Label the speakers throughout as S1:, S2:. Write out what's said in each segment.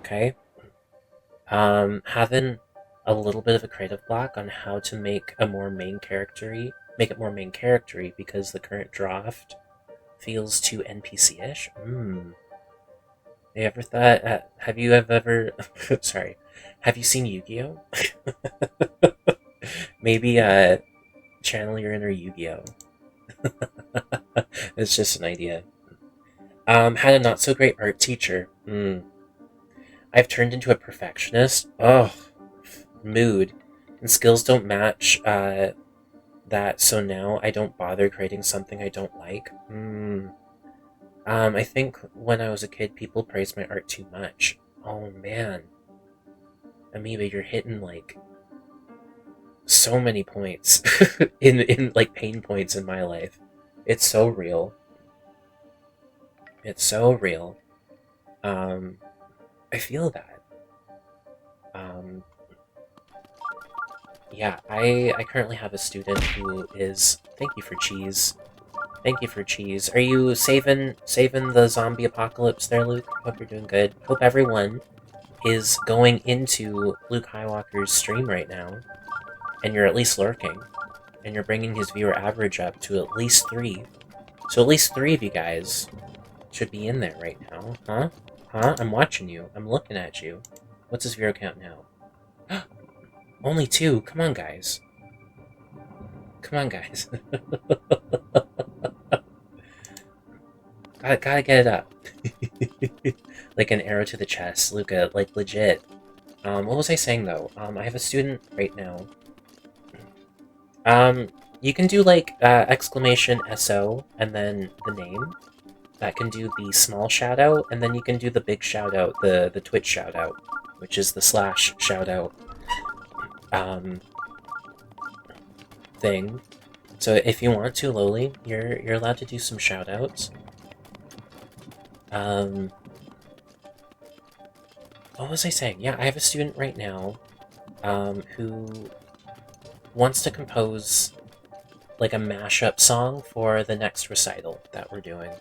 S1: okay? Having a little bit of a creative block on how to make a more main charactery, make it more main charactery because the current draft feels too NPC-ish. You ever thought? Have you ever? Sorry, have you seen Yu-Gi-Oh? Maybe channel your inner Yu-Gi-Oh. It's just an idea. Had a not so great art teacher. I've turned into a perfectionist. Oh, mood and skills don't match that, so now I don't bother creating something I don't like. I think when I was a kid, people praised my art too much. Oh man, Amoeba, you're hitting like so many points in like pain points in my life. It's so real. It's so real. I feel that. Um, yeah, I currently have a student who is. Thank you for cheese. Thank you for cheese. Are you saving the zombie apocalypse there, Luke? Hope you're doing good. Hope everyone is going into Luke Highwalker's stream right now, and you're at least lurking, and you're bringing his viewer average up to at least 3. So at least 3 of you guys should be in there right now, huh? Huh? I'm watching you. I'm looking at you. What's his viewer count now? Only 2. Come on, guys. Come on, guys. Gotta get it up. Like an arrow to the chest, Luca. Like, legit. What was I saying, though? I have a student right now. You can do, like, exclamation SO, and then the name. That can do the small shout-out, and then you can do the big shout-out, the Twitch shout-out, which is the slash shout-out, thing. So if you want to, Loli, you're allowed to do some shout-outs. What was I saying? Yeah, I have a student right now, who wants to compose, like, a mashup song for the next recital that we're doing.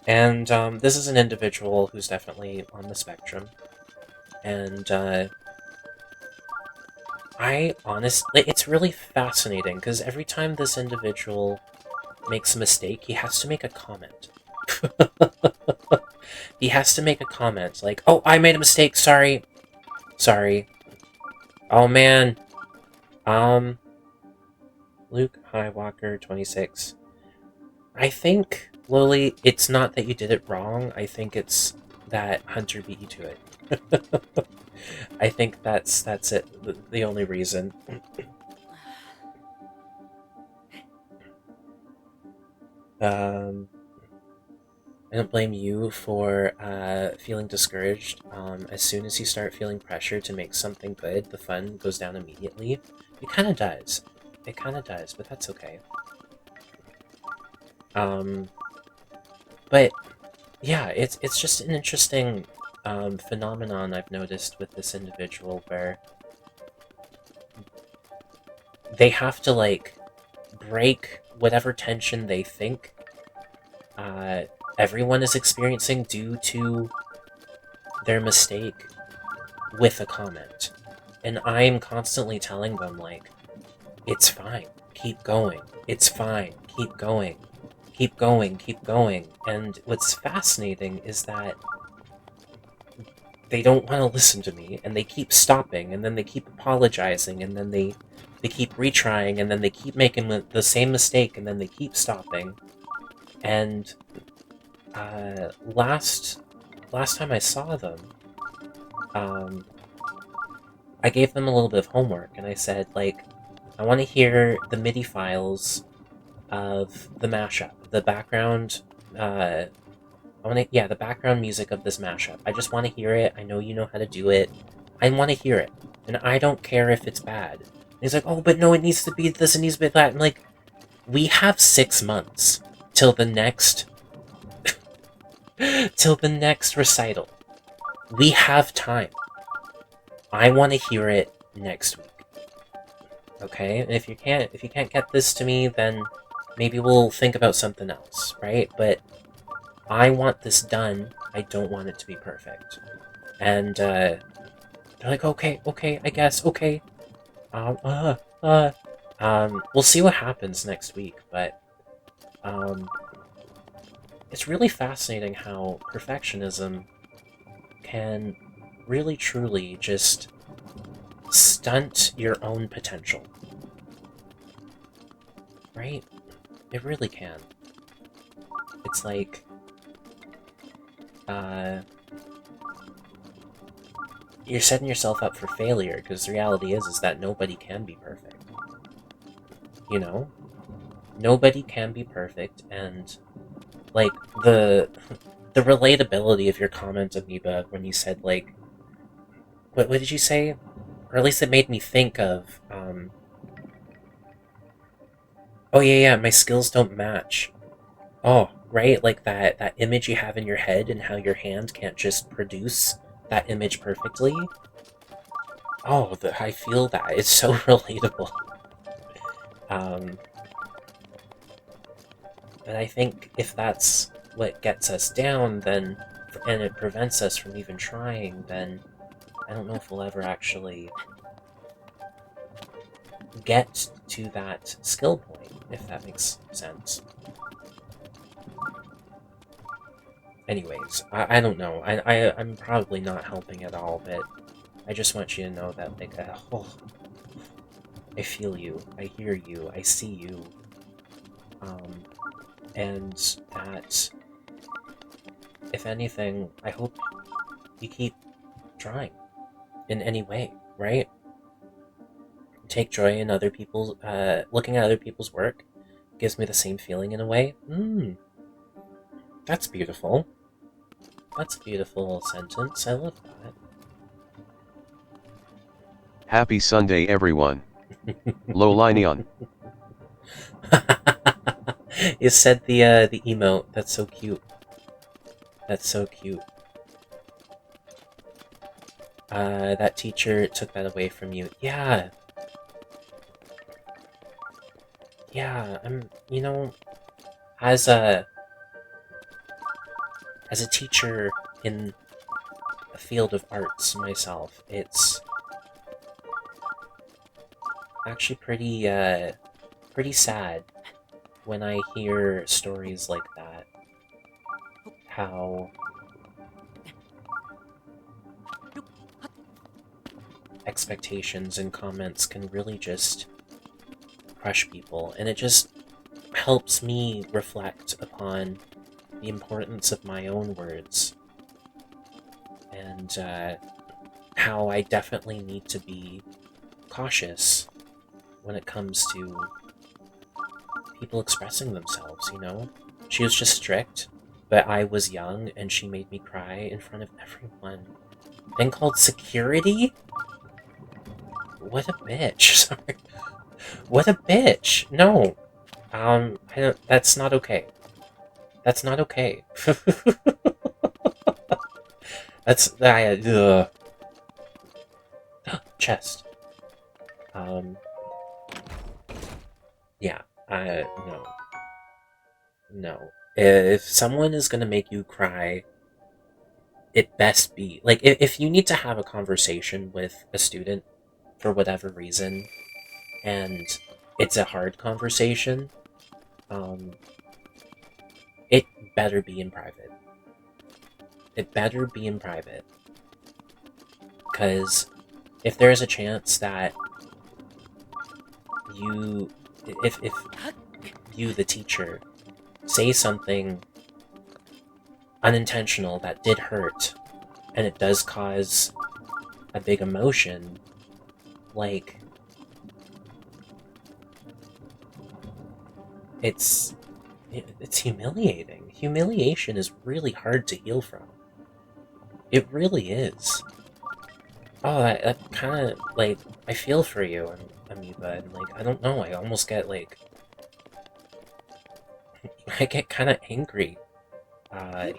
S1: And, this is an individual who's definitely on the spectrum. And, I honestly, it's really fascinating, because every time this individual makes a mistake, he has to make a comment. He has to make a comment, like, oh, I made a mistake, sorry. Sorry. Oh, man. Luke Highwalker, 26. I think, Lily, it's not that you did it wrong, I think it's that Hunter beat you to it. I think that's it, the only reason. I don't blame you for feeling discouraged. As soon as you start feeling pressure to make something good, the fun goes down immediately. It kind of does. It kind of does, but that's okay. But yeah, it's just an interesting phenomenon I've noticed with this individual where they have to, like, break whatever tension they think everyone is experiencing due to their mistake with a comment. And I'm constantly telling them, like, it's fine, keep going, it's fine, keep going, keep going, keep going. And what's fascinating is that they don't want to listen to me, and they keep stopping, and then they keep apologizing, and then they keep retrying, and then they keep making the same mistake, and then they keep stopping. And last time I saw them, I gave them a little bit of homework, and I said, like, I want to hear the MIDI files of the mashup, the background, the background music of this mashup. I just want to hear it. I know you know how to do it. I want to hear it, and I don't care if it's bad. And he's like, oh, but no, it needs to be this, it needs to be that. I'm like, we have 6 months till the next recital. We have time. I want to hear it next week. Okay? And if you can't get this to me, then maybe we'll think about something else, right? But I want this done. I don't want it to be perfect. And they're like, okay, I guess, okay. We'll see what happens next week, but it's really fascinating how perfectionism can really truly just stunt your own potential. Right? It really can. It's like, you're setting yourself up for failure, because the reality is that nobody can be perfect. You know? Nobody can be perfect, and, like, the relatability of your comment, Amoeba, when you said, like, what did you say? Or at least it made me think of, oh yeah, my skills don't match. Oh, right? Like that image you have in your head and how your hand can't just produce that image perfectly. Oh, I feel that. It's so relatable. And I think if that's what gets us down, then, and it prevents us from even trying, then I don't know if we'll ever actually get to that skill point, if that makes sense. Anyways, I don't know. I'm probably not helping at all, but I just want you to know that, like, oh, I feel you, I hear you, I see you, and that, if anything, I hope you keep trying in any way, right? Take joy in other people's, looking at other people's work gives me the same feeling in a way. That's beautiful. That's a beautiful sentence. I love that.
S2: Happy Sunday, everyone. Lolinion.
S1: You said the emote. That's so cute. That's so cute. That teacher took that away from you. Yeah. Yeah, you know, as a teacher in a field of arts myself, it's actually pretty sad when I hear stories like that. How expectations and comments can really just crush people, and it just helps me reflect upon the importance of my own words, and how I definitely need to be cautious when it comes to people expressing themselves, you know? She was just strict, but I was young, and she made me cry in front of everyone. Then called security? What a bitch. Sorry. What a bitch. No. That's not okay. That's not okay. That's, chest. Yeah, no. No. If someone is gonna make you cry, it best be, like, if you need to have a conversation with a student for whatever reason, and it's a hard conversation, it better be in private. It better be in private. Because if there's a chance that you, if you, the teacher, say something unintentional that did hurt, and it does cause a big emotion, like, it's humiliating. Humiliation is really hard to heal from. It really is. Oh, that kind of, like, I feel for you, Amoeba, and, like, I don't know, I almost get, like, I get kind of angry,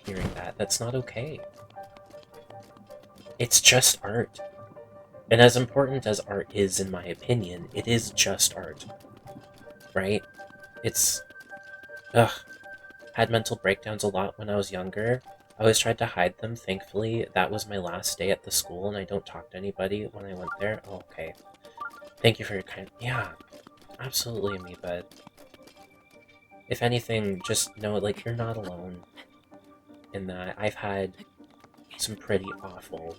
S1: hearing that. That's not okay. It's just art. And as important as art is, in my opinion, it is just art. Right? It's... Ugh. Had mental breakdowns a lot when I was younger, I always tried to hide them. Thankfully, that was my last day at the school, and I don't talk to anybody when I went there. Oh, okay. Thank you for your kind... Yeah, absolutely, Amoeba. If anything, just know, like, you're not alone in that. I've had some pretty awful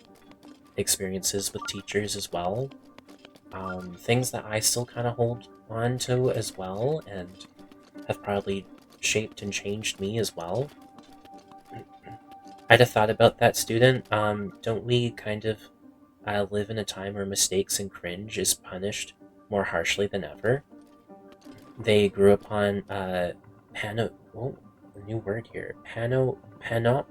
S1: experiences with teachers as well. Things that I still kind of hold on to as well, and have probably shaped and changed me as well. I'd have thought about that student. Don't we kind of live in a time where mistakes and cringe is punished more harshly than ever? They grew up on oh, a new word here. Panopticon?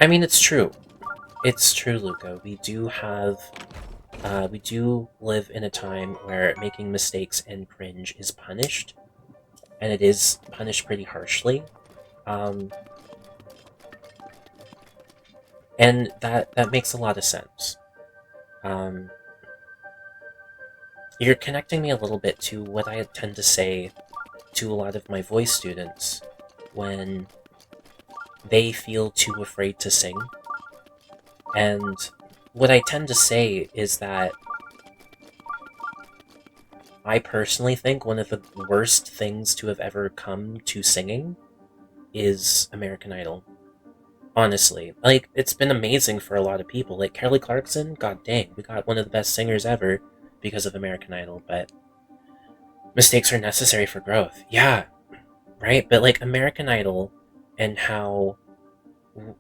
S1: I mean, it's true. It's true, Luca. We do live in a time where making mistakes and cringe is punished, and it is punished pretty harshly. And that makes a lot of sense. You're connecting me a little bit to what I tend to say to a lot of my voice students when they feel too afraid to sing. And what I tend to say is that I personally think one of the worst things to have ever come to singing is American Idol. Honestly. Like, it's been amazing for a lot of people. Like, Kelly Clarkson, god dang, we got one of the best singers ever because of American Idol, but mistakes are necessary for growth. Yeah, right? But, like, American Idol and how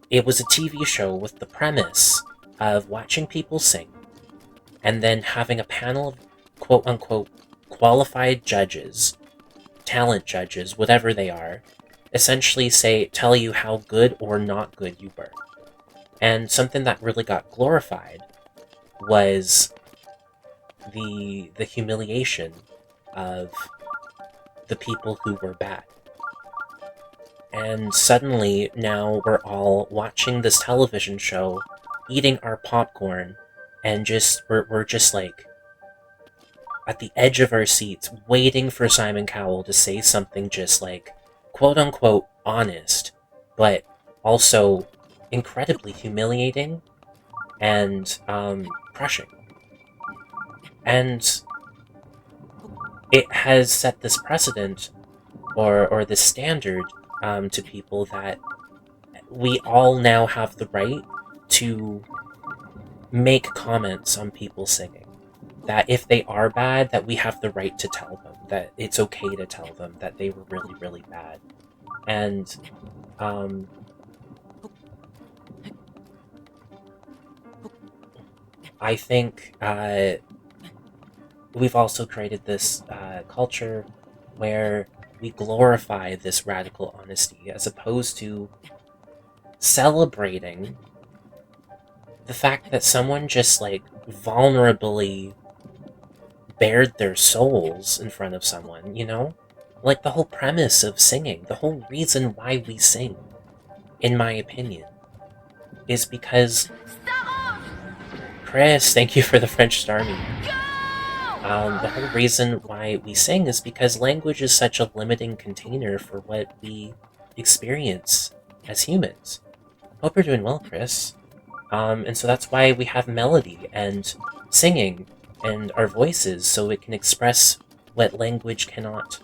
S1: it was a TV show with the premise of watching people sing and then having a panel of quote-unquote qualified judges, talent judges, whatever they are, essentially tell you how good or not good you were. And something that really got glorified was the humiliation of the people who were bad. And suddenly, now we're all watching this television show, eating our popcorn, and we're just like at the edge of our seats, waiting for Simon Cowell to say something just like quote-unquote honest, but also incredibly humiliating and crushing. And it has set this precedent or this standard to people that we all now have the right to make comments on people singing. That if they are bad, that we have the right to tell them. That it's okay to tell them that they were really, really bad. And I think we've also created this culture where we glorify this radical honesty as opposed to celebrating the fact that someone just like vulnerably bared their souls in front of someone, you know? Like the whole premise of singing, the whole reason why we sing, in my opinion, is because... Chris, thank you for the French Starmie. The whole reason why we sing is because language is such a limiting container for what we experience as humans. Hope you're doing well, Chris. And so that's why we have melody and singing and our voices, so it can express what language cannot,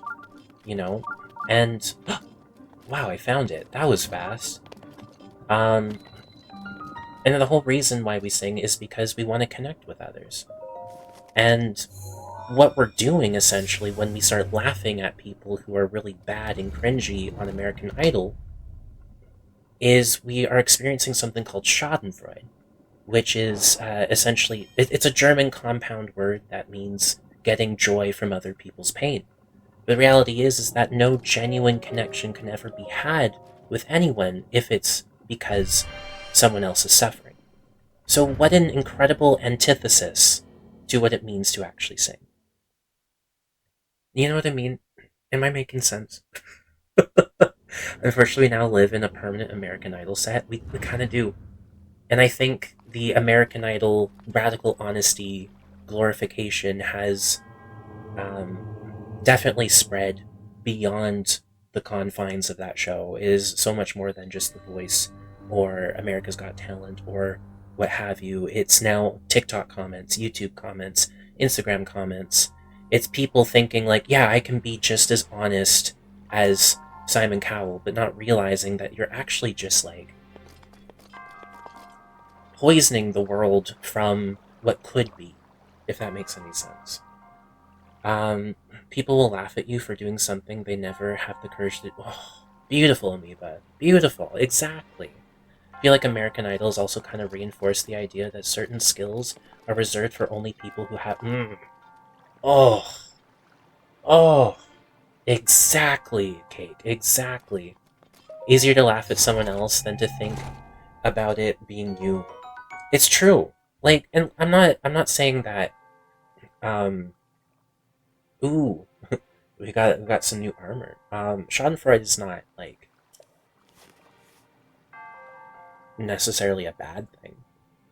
S1: you know? And, wow, I found it. That was fast. And the whole reason why we sing is because we want to connect with others. And what we're doing, essentially, when we start laughing at people who are really bad and cringy on American Idol, is we are experiencing something called Schadenfreude, which is essentially, it's a German compound word that means getting joy from other people's pain. The reality is that no genuine connection can ever be had with anyone if it's because someone else is suffering. So what an incredible antithesis to what it means to actually sing. You know what I mean? Am I making sense? Unfortunately, we now live in a permanent American Idol set. We kind of do. And I think the American Idol radical honesty glorification has definitely spread beyond the confines of that show is so much more than just The Voice or America's Got Talent or what have you. It's now TikTok comments, YouTube comments, Instagram comments. It's people thinking like, yeah, I can be just as honest as Simon Cowell, but not realizing that you're actually just like poisoning the world from what could be, if that makes any sense. Um, People will laugh at you for doing something they never have the courage to. Oh, beautiful, Amoeba. Beautiful. Exactly. I feel like American Idols also kind of reinforce the idea that certain skills are reserved for only people who have. Oh, oh, exactly, Kate. Exactly. Easier to laugh at someone else than to think about it being you. It's true. Like, and I'm not saying that. Um, ooh, we got some new armor. Schadenfreude is not like necessarily a bad thing.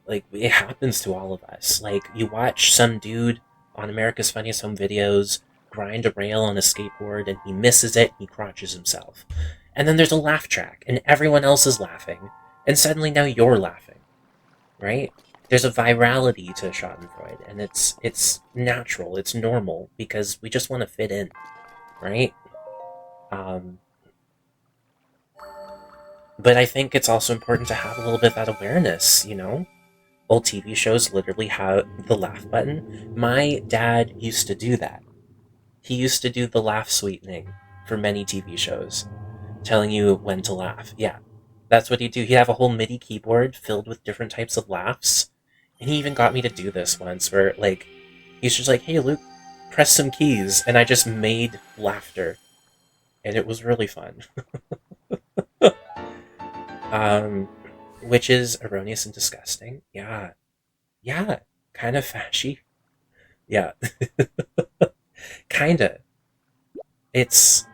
S1: Like it happens to all of us. Like you watch some dude on America's Funniest Home Videos grind a rail on a skateboard and he misses it, he crotches himself. And then there's a laugh track and everyone else is laughing and suddenly now you're laughing, right? There's a virality to Schadenfreude and it's natural, it's normal because we just want to fit in, right? Um, but I think it's also important to have a little bit of that awareness, you know? Old TV shows literally have the laugh button. My dad used to do that. He used to do the laugh sweetening for many TV shows, telling you when to laugh. Yeah, that's what he'd do. He'd have a whole MIDI keyboard filled with different types of laughs. And he even got me to do this once where, like, he's just like, hey, Luke, press some keys. And I just made laughter. And it was really fun. um, which is erroneous and disgusting. Yeah. Yeah. Kind of fashy. Yeah. Kinda. It's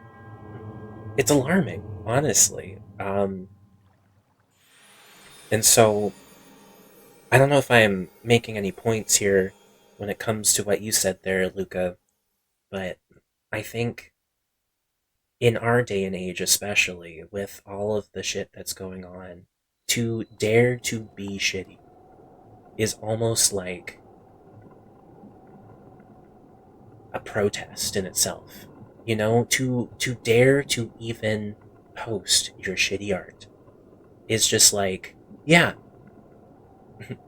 S1: it's alarming, honestly. And so I don't know if I'm making any points here when it comes to what you said there, Luca, but I think in our day and age, especially with all of the shit that's going on, to dare to be shitty is almost like a protest in itself. You know, to dare to even post your shitty art is just like, yeah,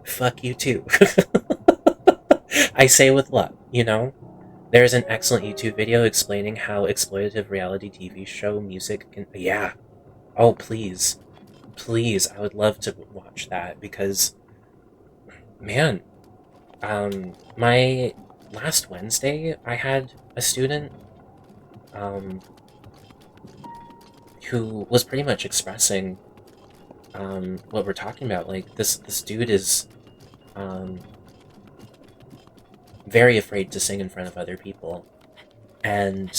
S1: fuck you too. I say with love, you know? There's an excellent YouTube video explaining how exploitative reality TV show music can. Yeah. Oh, please. Please. I would love to watch that because, man, my last Wednesday, I had a student, um, who was pretty much expressing, what we're talking about. Like, this dude is, um, very afraid to sing in front of other people. And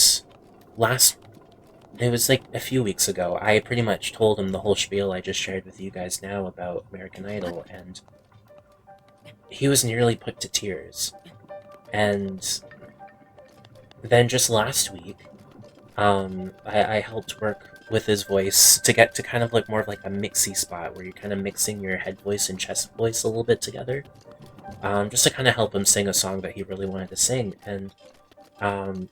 S1: last it was like a few weeks ago, I pretty much told him the whole spiel I just shared with you guys now about American Idol, and he was nearly put to tears. And then just last week, I helped work with his voice to get to kind of like more of like a mixy spot where you're kind of mixing your head voice and chest voice a little bit together, just to kind of help him sing a song that he really wanted to sing. And um,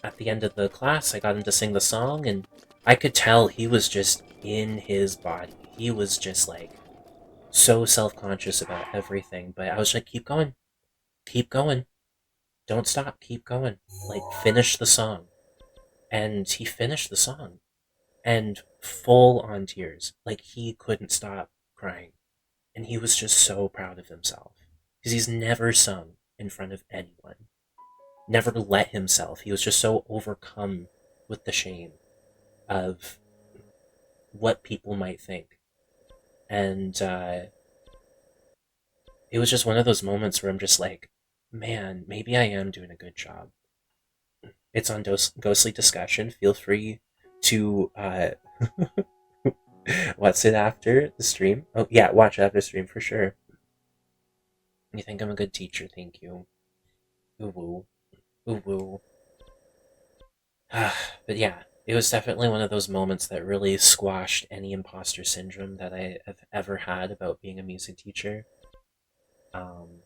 S1: at the end of the class, I got him to sing the song, and I could tell he was just in his body. He was just like so self conscious about everything. But I was like, keep going, don't stop, keep going. Like, finish the song. And he finished the song, and full on tears. Like, he couldn't stop crying. And he was just so proud of himself. Because he's never sung in front of anyone, never let himself. He was just so overcome with the shame of what people might think. And it was just one of those moments where I'm just like, man, maybe I am doing a good job. It's on Ghostly Discussion. Feel free to watch it after the stream. Oh, yeah, watch it after the stream for sure. You think I'm a good teacher? Thank you. Ooh woo. Ooh woo. But yeah, it was definitely one of those moments that really squashed any imposter syndrome that I have ever had about being a music teacher, um,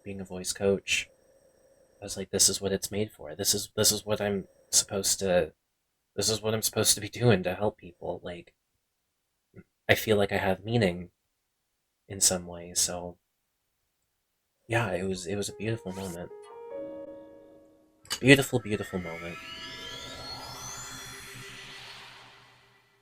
S1: being a voice coach. I was like, this is what it's made for. This is what I'm supposed to. This is what I'm supposed to be doing to help people. Like, I feel like I have meaning in some way. So yeah, it was a beautiful moment. Beautiful, beautiful moment.